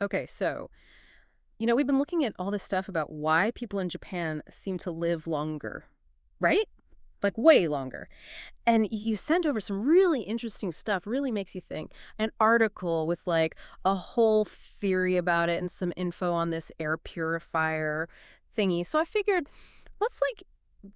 Okay, so, we've been looking at all this stuff about why people in Japan seem to live longer, right? Like way longer. And you sent over some really interesting stuff, really makes you think. An article with like a whole theory about it and some info on this air purifier thingy. So I figured, let's like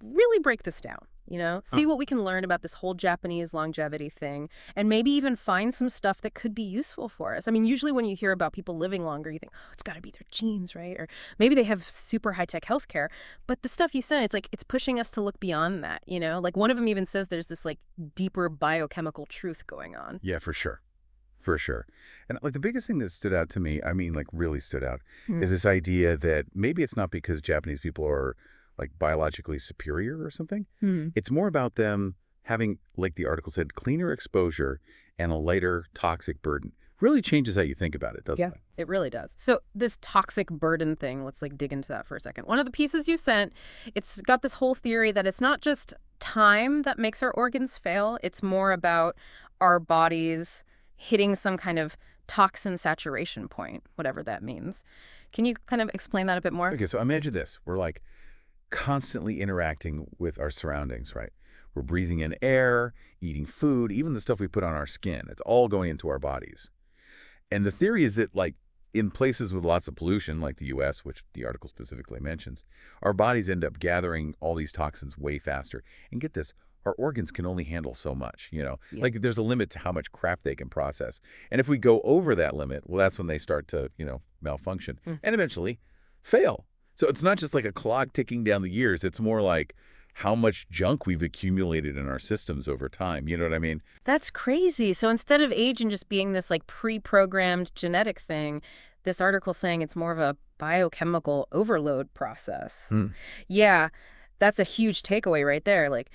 really break this down, Huh. see what we can learn about this whole Japanese longevity thing, and maybe even find some stuff that could be useful for us. I mean, usually when you hear about people living longer, you think, oh, it's got to be their genes, right? Or maybe they have super high-tech healthcare. But the stuff you sent, it's like it's pushing us to look beyond that, Like one of them even says there's this like deeper biochemical truth going on. Yeah, for sure. For sure. And like the biggest thing that stood out to me, I mean, like really stood out, Hmm. is this idea that maybe it's not because Japanese people are like biologically superior or something. Hmm. It's more about them having, like the article said, cleaner exposure and a lighter toxic burden. Really changes how you think about it, Yeah, doesn't it? it really does. So this toxic burden thing, let's like dig into that for a second. One of the pieces you sent, it's got this whole theory that it's not just time that makes our organs fail, it's more about our bodies hitting some kind of toxin saturation point, whatever that means. Can you kind of explain that a bit more? Okay, so imagine this. We're like constantly interacting with our surroundings, right? We're breathing in air, eating food, even the stuff we put on our skin. It's all going into our bodies. And the theory is that, like, in places with lots of pollution, like the U.S., which the article specifically mentions, our bodies end up gathering all these toxins way faster. And get this, our organs can only handle so much. Yeah. Like, there's a limit to how much crap they can process. And if we go over that limit, well, that's when they start to malfunction Hmm. and eventually fail. So it's not just like a clock ticking down the years. It's more like how much junk we've accumulated in our systems over time. You know what I mean? That's crazy. So instead of aging just being this like pre-programmed genetic thing, this article's saying it's more of a biochemical overload process. Hmm. Yeah, that's a huge takeaway right there. Like,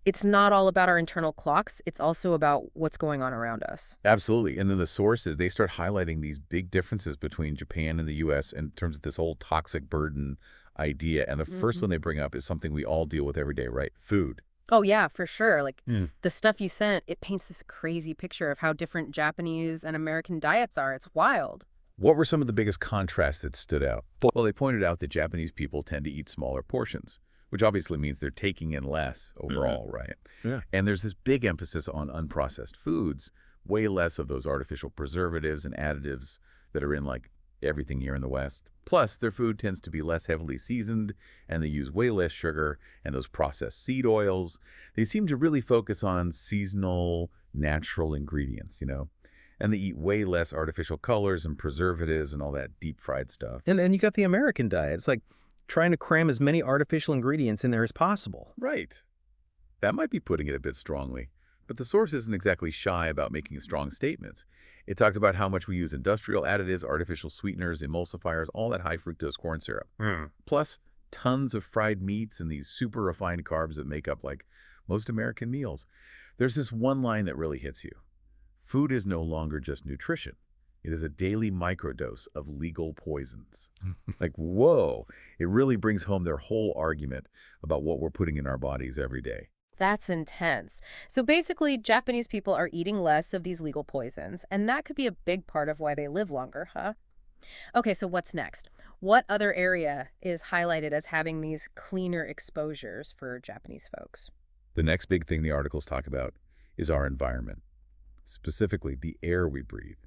it's not all about our internal clocks, it's also about what's going on around us. Absolutely. And then the sources, they start highlighting these big differences between Japan and the U.S. in terms of this whole toxic burden idea. And the first Mhm. one they bring up is something we all deal with every day, right? Food. Oh, yeah, for sure. Like, Yeah. the stuff you sent, it paints this crazy picture of how different Japanese and American diets are. It's wild. What were some of the biggest contrasts that stood out? Well, they pointed out that Japanese people tend to eat smaller portions, which obviously means they're taking in less overall, right? Yeah. And there's this big emphasis on unprocessed foods, way less of those artificial preservatives and additives that are in like everything here in the West. Plus, their food tends to be less heavily seasoned, and they use way less sugar and those processed seed oils. They seem to really focus on seasonal, natural ingredients. And they eat way less artificial colors and preservatives and all that deep fried stuff. And you got the American diet. It's like trying to cram as many artificial ingredients in there as possible. Right. That might be putting it a bit strongly. But the source isn't exactly shy about making strong statements. It talks about how much we use industrial additives, artificial sweeteners, emulsifiers, all that high fructose corn syrup. Hmm. Plus, tons of fried meats and these super refined carbs that make up like most American meals. There's this one line that really hits you. Food is no longer just nutrition. It is a daily microdose of legal poisons. Like, whoa, it really brings home their whole argument about what we're putting in our bodies every day. That's intense. So basically, Japanese people are eating less of these legal poisons, and that could be a big part of why they live longer, huh? Okay, so what's next? What other area is highlighted as having these cleaner exposures for Japanese folks? The next big thing the articles talk about is our environment, specifically the air we breathe.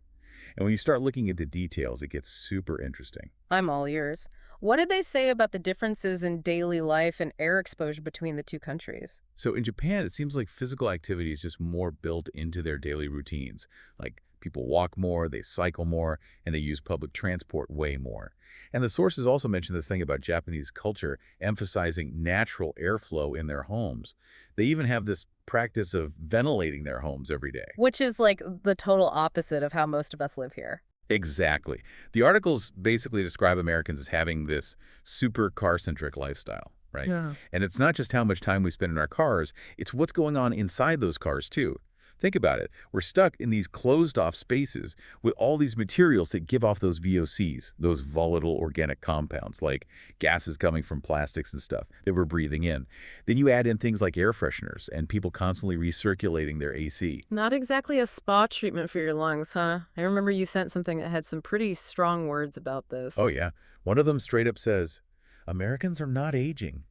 And when you start looking at the details, it gets super interesting. I'm all ears. What did they say about the differences in daily life and air exposure between the two countries? So in Japan, it seems like physical activity is just more built into their daily routines. Like people walk more, they cycle more, and they use public transport way more. And the sources also mention this thing about Japanese culture emphasizing natural airflow in their homes. They even have this practice of ventilating their homes every day. Which is like the total opposite of how most of us live here. Exactly. The articles basically describe Americans as having this super car-centric lifestyle, right? Yeah. And it's not just how much time we spend in our cars, it's what's going on inside those cars too. Think about it. We're stuck in these closed-off spaces with all these materials that give off those VOCs, those volatile organic compounds, like gases coming from plastics and stuff that we're breathing in. Then you add in things like air fresheners and people constantly recirculating their AC. Not exactly a spa treatment for your lungs, huh? I remember you sent something that had some pretty strong words about Oh this. yeah, one of them straight up says, Americans are not aging.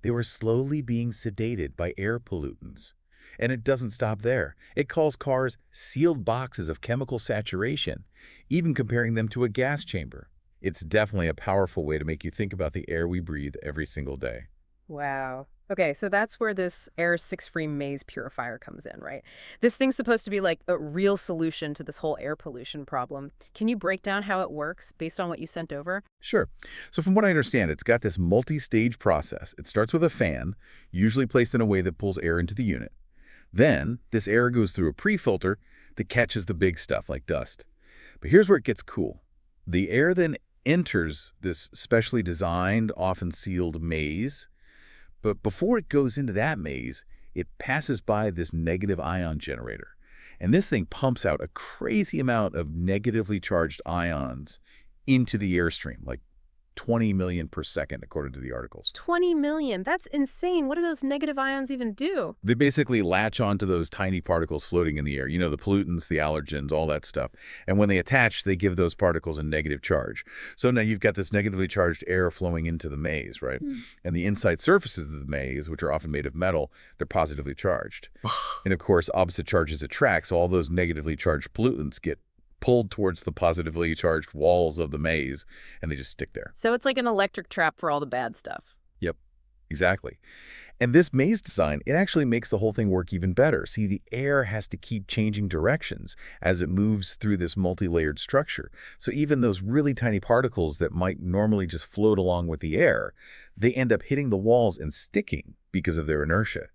They were slowly being sedated by air pollutants. And it doesn't stop there. It calls cars sealed boxes of chemical saturation, even comparing them to a gas chamber. It's definitely a powerful way to make you think about the air we breathe every single day. Wow. Okay, so that's where this Air 6-free Maze Purifier comes in, right? This thing's supposed to be like a real solution to this whole air pollution problem. Can you break down how it works based on what you sent over? Sure. So from what I understand, it's got this multi-stage process. It starts with a fan, usually placed in a way that pulls air into the unit. Then, this air goes through a pre-filter that catches the big stuff like dust. But here's where it gets cool. The air then enters this specially designed, often sealed maze. But before it goes into that maze, it passes by this negative ion generator. And this thing pumps out a crazy amount of negatively charged ions into the airstream, like 20 million per second, according to the articles. 20 million. That's insane. What do those negative ions even do? They basically latch onto those tiny particles floating in the air, the pollutants, the allergens, all that stuff. And when they attach, they give those particles a negative charge. So now you've got this negatively charged air flowing into the maze, right? And the inside surfaces of the maze, which are often made of metal, they're positively charged. And of course, opposite charges attract, so all those negatively charged pollutants get pulled towards the positively charged walls of the maze, and they just stick there. So it's like an electric trap for all the bad stuff. Yep, exactly. And this maze design, it actually makes the whole thing work even better. See, the air has to keep changing directions as it moves through this multi-layered structure. So even those really tiny particles that might normally just float along with the air, they end up hitting the walls and sticking because of their inertia.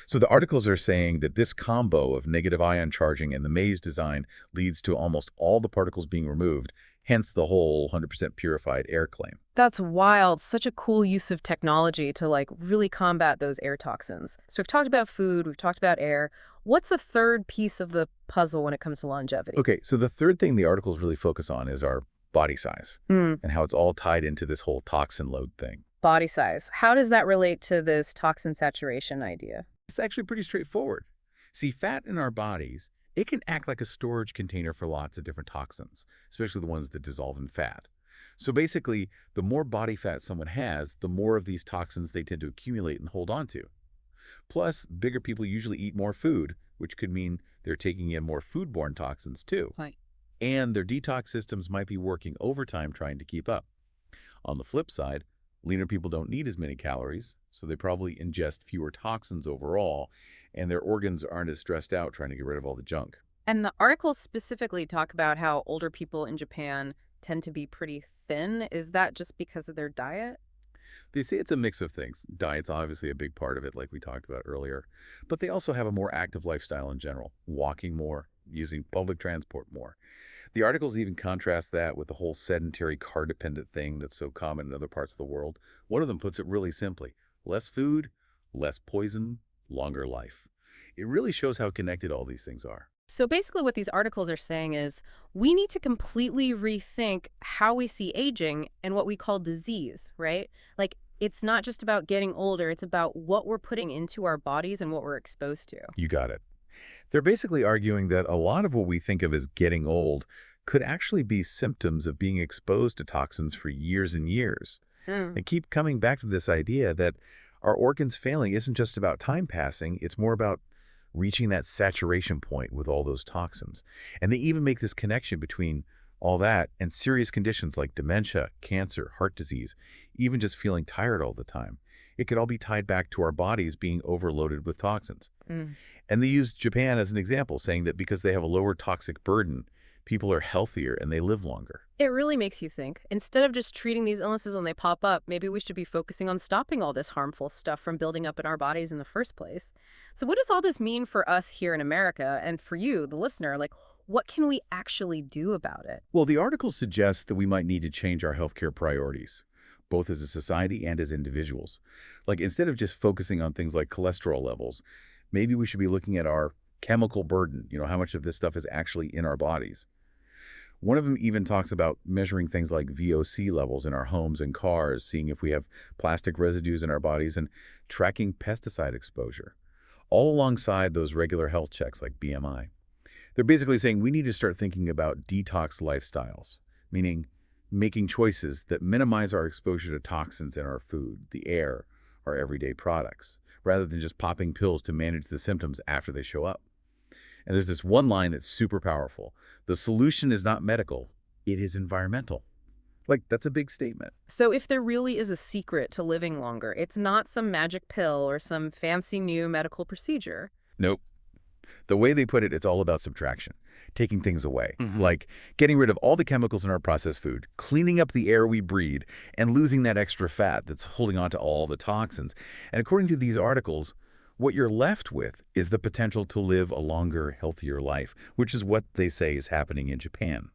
So the articles are saying that this combo of negative ion charging and the maze design leads to almost all the particles being removed, hence the whole 100% purified air claim. That's wild. Such a cool use of technology to like really combat those air toxins. So we've talked about food, we've talked about air. What's the third piece of the puzzle when it comes to longevity? Okay, so the third thing the articles really focus on is our body size and how it's all tied into this whole toxin load thing. Body size. How does that relate to this toxin saturation idea? It's actually pretty straightforward. See, fat in our bodies, it can act like a storage container for lots of different toxins, especially the ones that dissolve in fat. So basically, the more body fat someone has, the more of these toxins they tend to accumulate and hold on to. Plus, bigger people usually eat more food, which could mean they're taking in more foodborne toxins too. Right. And their detox systems might be working overtime trying to keep up. On the flip side, leaner people don't need as many calories, so they probably ingest fewer toxins overall, and their organs aren't as stressed out trying to get rid of all the junk. And the articles specifically talk about how older people in Japan tend to be pretty thin. Is that just because of their diet? They say it's a mix of things. Diet's obviously a big part of it, like we talked about earlier, but they also have a more active lifestyle in general, walking more, using public transport more. The articles even contrast that with the whole sedentary car-dependent thing that's so common in other parts of the world. One of them puts it really simply: less food, less poison, longer life. It really shows how connected all these things are. So basically what these articles are saying is we need to completely rethink how we see aging and what we call disease, right? Like it's not just about getting older, it's about what we're putting into our bodies and what we're exposed to. You got it. They're basically arguing that a lot of what we think of as getting old could actually be symptoms of being exposed to toxins for years and years. They keep coming back to this idea that our organs failing isn't just about time passing, it's more about reaching that saturation point with all those toxins. And they even make this connection between all that and serious conditions like dementia, cancer, heart disease, even just feeling tired all the time. It could all be tied back to our bodies being overloaded with toxins. And they use Japan as an example, saying that because they have a lower toxic burden, people are healthier and they live longer. It really makes you think. Instead of just treating these illnesses when they pop up, maybe we should be focusing on stopping all this harmful stuff from building up in our bodies in the first place. So what does all this mean for us here in America and for you, the listener? Like, what can we actually do about it? Well, the article suggests that we might need to change our healthcare priorities, both as a society and as individuals. Like, instead of just focusing on things like cholesterol levels, maybe we should be looking at our chemical burden, how much of this stuff is actually in our bodies. One of them even talks about measuring things like VOC levels in our homes and cars, seeing if we have plastic residues in our bodies, and tracking pesticide exposure, all alongside those regular health checks like BMI. They're basically saying we need to start thinking about detox lifestyles, meaning making choices that minimize our exposure to toxins in our food, the air, our everyday products, rather than just popping pills to manage the symptoms after they show up. And there's this one line that's super powerful. The solution is not medical, it is environmental. Like, that's a big statement. So if there really is a secret to living longer, it's not some magic pill or some fancy new medical procedure. Nope. The way they put it, it's all about subtraction, taking things away, Mhm. like getting rid of all the chemicals in our processed food, cleaning up the air we breathe, and losing that extra fat that's holding on to all the toxins. And according to these articles, what you're left with is the potential to live a longer, healthier life, which is what they say is happening in Japan.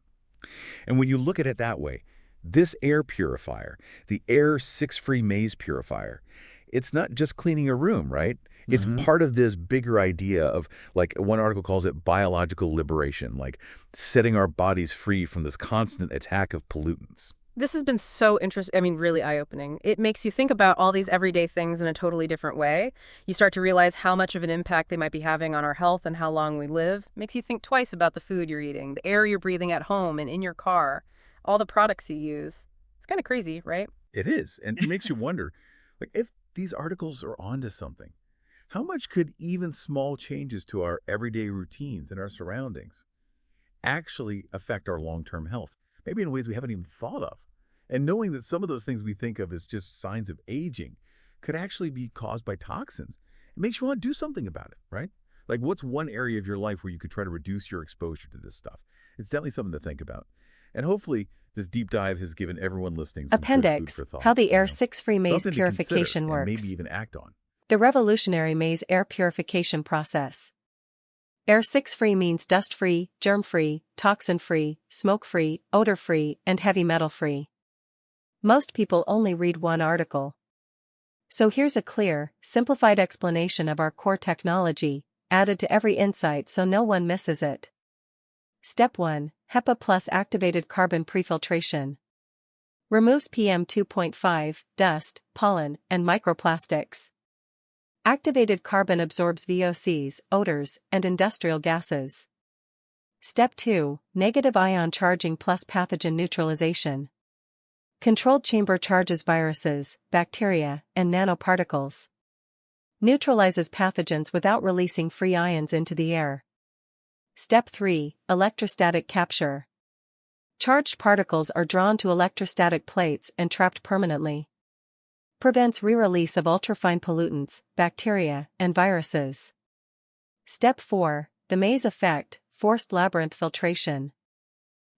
And when you look at it that way, this air purifier, the Air 6-Free Maze Purifier, it's not just cleaning a room, right? It's part of this bigger idea of, like one article calls it biological liberation, like setting our bodies free from this constant attack of pollutants. This has been so interesting, really eye-opening. It makes you think about all these everyday things in a totally different way. You start to realize how much of an impact they might be having on our health and how long we live. Makes you think twice about the food you're eating, the air you're breathing at home and in your car, all the products you use. It's kind of crazy, right? It is, and it makes you wonder, like, if these articles are onto something, how much could even small changes to our everyday routines and our surroundings actually affect our long-term health, maybe in ways we haven't even thought of? And knowing that some of those things we think of as just signs of aging could actually be caused by toxins, it makes you want to do something about it, right? Like, what's one area of your life where you could try to reduce your exposure to this stuff? It's definitely something to think about. And hopefully, this deep dive has given everyone listening some good food Appendix: for thought. How the Air 6-Free Maze Something to consider Purification and works. maybe even act on. The revolutionary maze air purification process. Air 6-Free means dust-free, germ-free, toxin-free, smoke-free, odor-free, and heavy metal-free. Most people only read one article. So here's a clear, simplified explanation of our core technology, added to every insight so no one misses it. Step 1. HEPA plus activated carbon prefiltration. Removes PM 2.5, dust, pollen, and microplastics. Activated carbon absorbs VOCs, odors, and industrial gases. Step 2. Negative ion charging plus pathogen neutralization. Controlled chamber charges viruses, bacteria, and nanoparticles. Neutralizes pathogens without releasing free ions into the air. Step 3. Electrostatic capture. Charged particles are drawn to electrostatic plates and trapped permanently. Prevents re-release of ultrafine pollutants, bacteria, and viruses. Step 4. The maze effect, forced labyrinth filtration.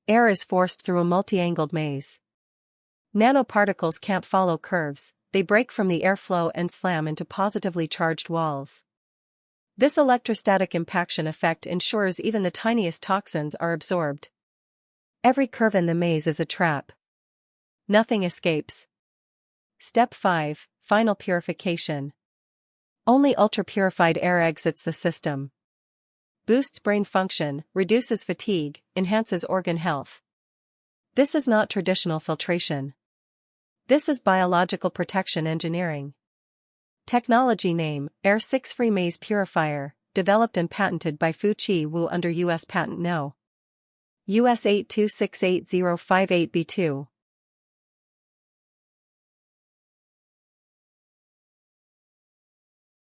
Air is forced through a multi-angled maze. Nanoparticles can't follow curves, they break from the airflow and slam into positively charged walls. This electrostatic impaction effect ensures even the tiniest toxins are absorbed. Every curve in the maze is a trap. Nothing escapes. Step 5. Final purification. Only ultra-purified air exits the system. Boosts brain function, reduces fatigue, enhances organ health. This is not traditional filtration. This is biological protection engineering. Technology name: Air 6-Free Maze Purifier, developed and patented by Fu-Chi Wu under U.S. Patent No. US 8268058B2.